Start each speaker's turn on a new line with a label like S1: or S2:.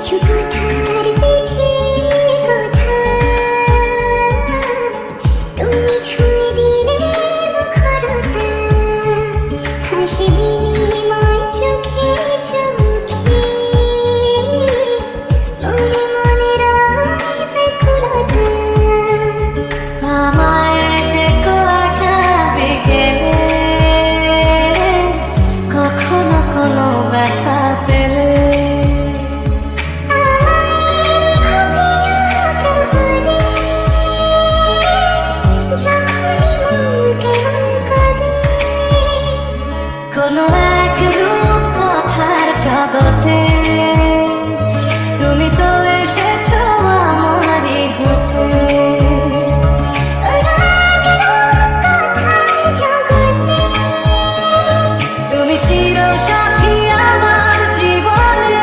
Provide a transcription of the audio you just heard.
S1: কিছু কথার পিঠে কথা, তুমি ছুঁয়ে দিলে মুখরতা, হাসি বিনিময় চোখে চোখে, মনে মনে রয় ব্যাকুলতা।
S2: আমায় দেখো একা বিকেলে, কখনো কোনো ব্যথা পেলে
S1: যখনই মন কেমন করে,
S2: কোনো